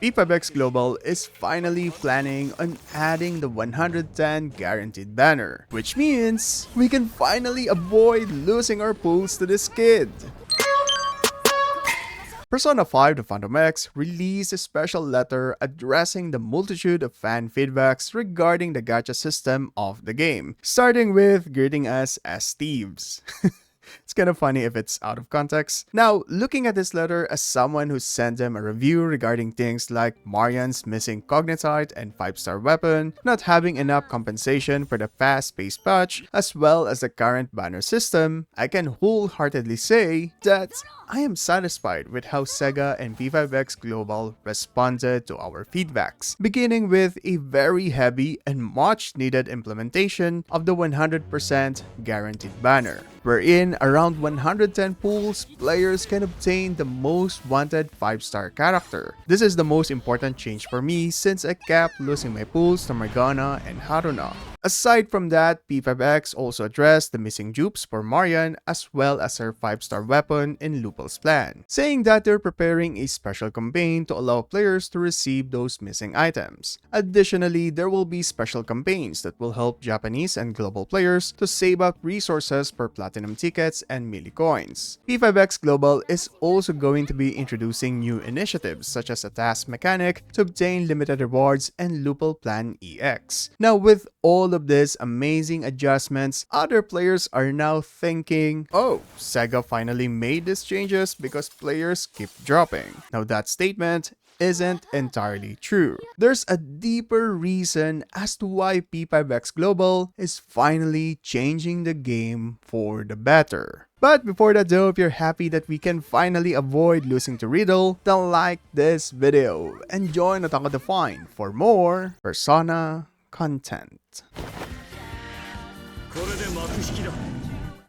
P5X Global is finally planning on adding the 110 guaranteed banner, which means we can finally avoid losing our pulls to this kid. Persona 5 The Phantom X released a special letter addressing the multitude of fan feedbacks regarding the gacha system of the game, starting with greeting us as thieves. It's kind of funny if it's out of context. Now, looking at this letter as someone who sent them a review regarding things like Marian's missing cognitite and 5-star weapon, not having enough compensation for the fast-paced patch, as well as the current banner system, I can wholeheartedly say that I am satisfied with how SEGA and P5X Global responded to our feedbacks, beginning with a very heavy and much needed implementation of the 100% guaranteed banner, wherein around 110 pools, players can obtain the most wanted 5-star character. This is the most important change for me since I kept losing my pools to Morgana and Haruna. Aside from that, P5X also addressed the missing dupes for Marian as well as her 5-star weapon in Lupul's plan, saying that they're preparing a special campaign to allow players to receive those missing items. Additionally, there will be special campaigns that will help Japanese and global players to save up resources for platinum tickets and milli coins. P5X Global is also going to be introducing new initiatives such as a task mechanic to obtain limited rewards and Lupul Plan EX. Now, with all of these amazing adjustments, other players are now thinking, oh, SEGA finally made these changes because players keep dropping. Now that statement isn't entirely true. There's a deeper reason as to why P5X Global is finally changing the game for the better. But before that though, if you're happy that we can finally avoid losing to Riddle, then like this video and join Otaka Define for more Persona content.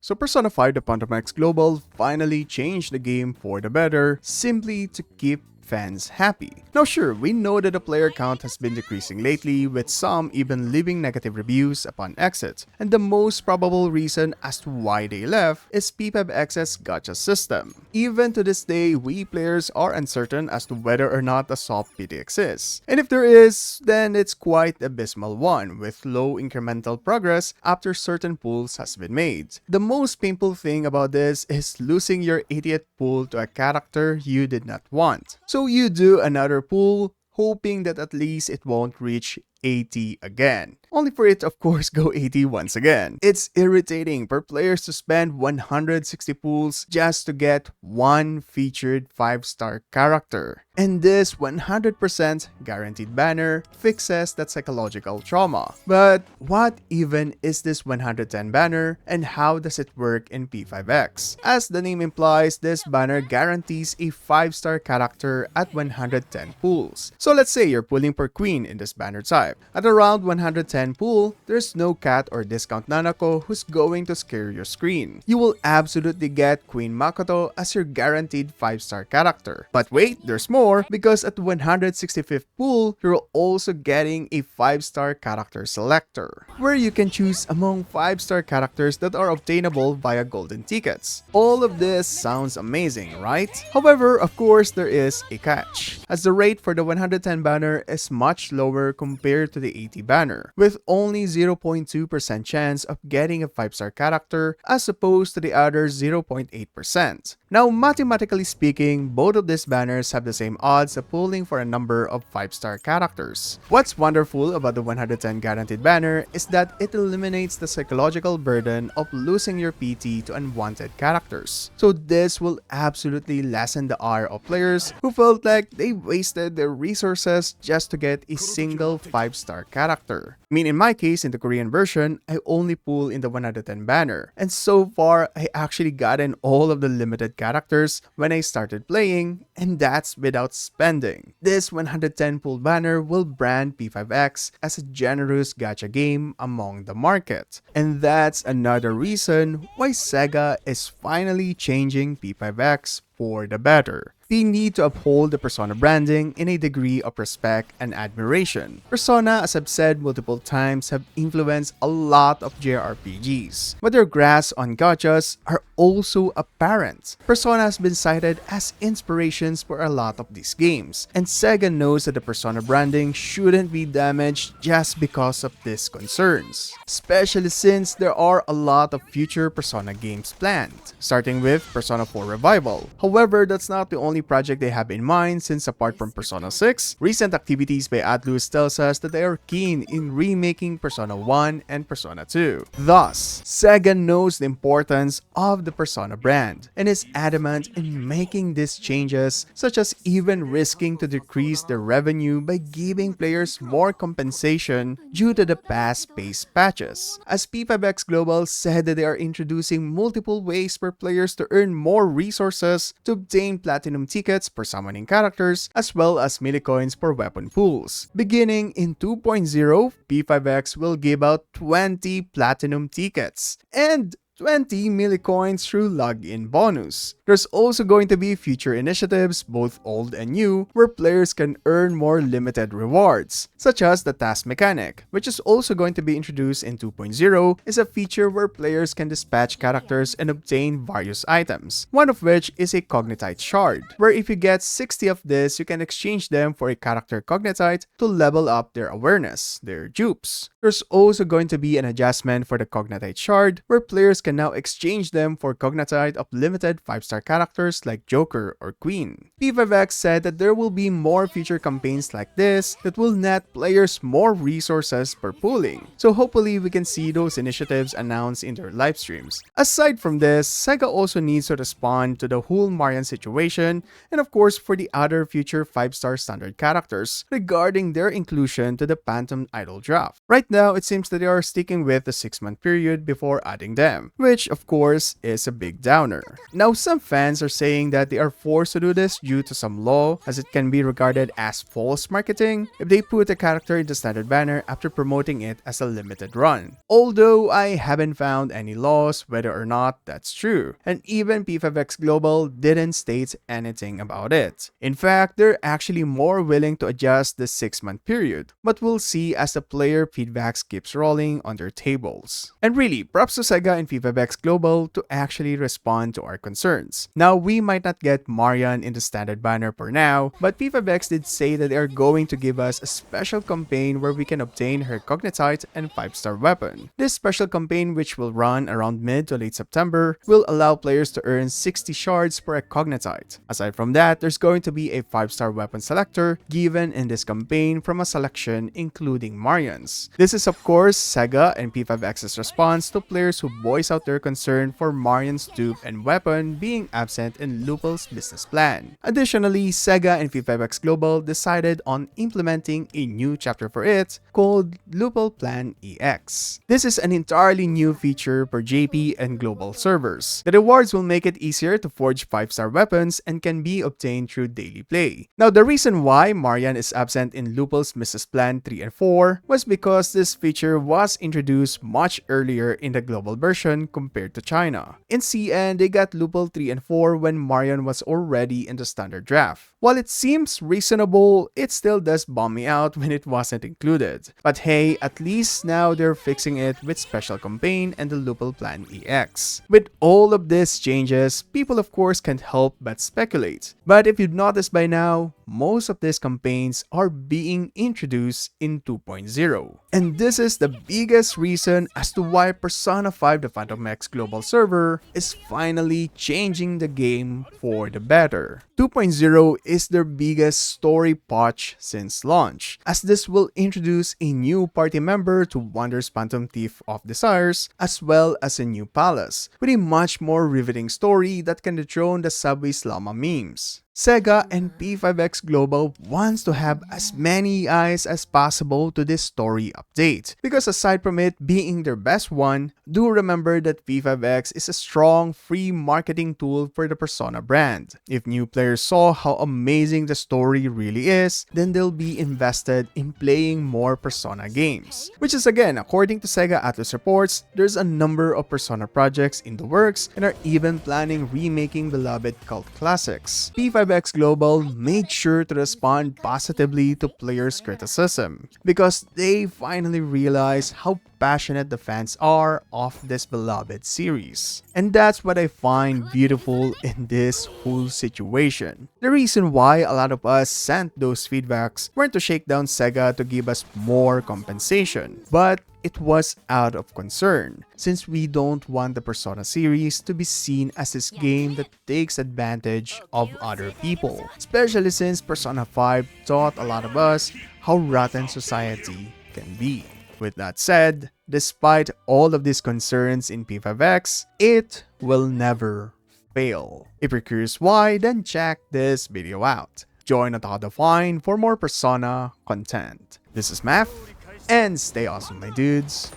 So Persona 5 The Phantom X Global finally changed the game for the better, simply to keep fans happy. Now sure, we know that the player count has been decreasing lately, with some even leaving negative reviews upon exit, and the most probable reason as to why they left is P5X's gacha system. Even to this day, we players are uncertain as to whether or not a soft PT exists, and if there is, then it's quite abysmal one, with low incremental progress after certain pulls has been made. The most painful thing about this is losing your 80th pull to a character you did not want. So you do another pull, hoping that at least it won't reach 80 again, only for it of course go 80 once again. It's irritating for players to spend 160 pulls just to get one featured 5-star character. And this 100% guaranteed banner fixes that psychological trauma. But what even is this 110 banner and how does it work in P5X? As the name implies, this banner guarantees a 5-star character at 110 pulls. So let's say you're pulling for Queen in this banner type. At around 110 pull, there's no cat or discount Nanako who's going to scare your screen. You will absolutely get Queen Makoto as your guaranteed 5-star character. But wait, there's more, because at 165th pull, you're also getting a 5-star character selector, where you can choose among 5-star characters that are obtainable via golden tickets. All of this sounds amazing, right? However, of course, there is a catch, as the rate for the 110 banner is much lower compared to the 80 banner, with only 0.2% chance of getting a 5-star character as opposed to the other 0.8%. Now, mathematically speaking, both of these banners have the same odds of pulling for a number of 5-star characters. What's wonderful about the 110 guaranteed banner is that it eliminates the psychological burden of losing your PT to unwanted characters. So this will absolutely lessen the ire of players who felt like they wasted their resources just to get a single 5-star character. I mean, in my case, in the Korean version, I only pull in the 110 banner, and so far, I actually gotten all of the limited characters when I started playing, and that's without spending. This 110 pull banner will brand P5X as a generous gacha game among the market. And that's another reason why SEGA is finally changing P5X for the better. They need to uphold the Persona branding in a degree of respect and admiration. Persona, as I've said multiple times, have influenced a lot of JRPGs, but their grasp on gachas are also apparent. Persona has been cited as inspirations for a lot of these games, and SEGA knows that the Persona branding shouldn't be damaged just because of these concerns, especially since there are a lot of future Persona games planned, starting with Persona 4 Revival. However, that's not the only project they have in mind, since apart from Persona 6, recent activities by Atlus tells us that they are keen in remaking Persona 1 and Persona 2. Thus, SEGA knows the importance of the Persona brand and is adamant in making these changes, such as even risking to decrease their revenue by giving players more compensation due to the fast-paced patches. As P5X Global said that they are introducing multiple ways for players to earn more resources to obtain platinum tickets for summoning characters, as well as millicoins for weapon pools. Beginning in 2.0, P5X will give out 20 platinum tickets and 20 millicoins through login bonus. There's also going to be future initiatives, both old and new, where players can earn more limited rewards, such as the task mechanic, which is also going to be introduced in 2.0, is a feature where players can dispatch characters and obtain various items, one of which is a cognitite shard, where if you get 60 of this, you can exchange them for a character cognitite to level up their awareness, their dupes. There's also going to be an adjustment for the cognitite shard, where players can now exchange them for cognitite of limited 5-star characters like Joker or Queen. P5X said that there will be more future campaigns like this that will net players more resources per pooling, so hopefully we can see those initiatives announced in their live streams. Aside from this, SEGA also needs to respond to the whole Marian situation, and of course for the other future 5-star standard characters regarding their inclusion to the Phantom Idol draft. Right now, it seems that they are sticking with the 6-month period before adding them, which of course is a big downer. Now, some fans are saying that they are forced to do this due to some law, as it can be regarded as false marketing if they put a character in the standard banner after promoting it as a limited run. Although I haven't found any laws whether or not that's true, and even P5X Global didn't state anything about it. In fact, they're actually more willing to adjust the 6-month period, but we'll see as the player feedbacks keeps rolling on their tables. And really, props to SEGA and P5X Global to actually respond to our concerns. Now, we might not get Marian in the standard banner for now, but P5X did say that they are going to give us a special campaign where we can obtain her cognitite and 5-star weapon. This special campaign, which will run around mid to late September, will allow players to earn 60 shards per a cognitite. Aside from that, there's going to be a 5-star weapon selector given in this campaign from a selection including Marians. This is of course SEGA and P5X's response to players who voice out their concern for Marian's dupe and weapon being absent in Lupul's business plan. Additionally, SEGA and P5X Global decided on implementing a new chapter for it called Lupul Plan EX. This is an entirely new feature for JP and global servers. The rewards will make it easier to forge 5-star weapons and can be obtained through daily play. Now, the reason why Marian is absent in Lupul's business plan 3 and 4 was because this feature was introduced much earlier in the global version compared to China. In CN, they got Lupul 3 and 4 when Marian was already in the standard draft. While it seems reasonable, it still does bum me out when it wasn't included. But hey, at least now they're fixing it with special campaign and the Lupul Plan EX. With all of these changes, people of course can't help but speculate. But if you've noticed by now, most of these campaigns are being introduced in 2.0. And this is the biggest reason as to why Persona 5 the Phantom X global server is finally changing the game for the better. 2.0 is their biggest story patch since launch, as this will introduce a new party member to Wonder's Phantom Thief of Desires, as well as a new palace, with a much more riveting story that can dethrone the Subway Llama memes. SEGA and P5X Global wants to have as many eyes as possible to this story update, because aside from it being their best one, do remember that P5X is a strong free marketing tool for the Persona brand. If new players saw how amazing the story really is, then they'll be invested in playing more Persona games. Which is again, according to SEGA Atlus reports, there's a number of Persona projects in the works and are even planning remaking beloved cult classics. P5X Global made sure to respond positively to players' criticism, because they finally realized how passionate the fans are of this beloved series. And that's what I find beautiful in this whole situation. The reason why a lot of us sent those feedbacks weren't to shake down SEGA to give us more compensation, but it was out of concern, since we don't want the Persona series to be seen as this game that takes advantage of other people, especially since Persona 5 taught a lot of us how rotten society can be. With that said, despite all of these concerns in P5X, it will never fail. If you're curious why, then check this video out. Join Otaku Define for more Persona content. This is Math, and stay awesome, my dudes.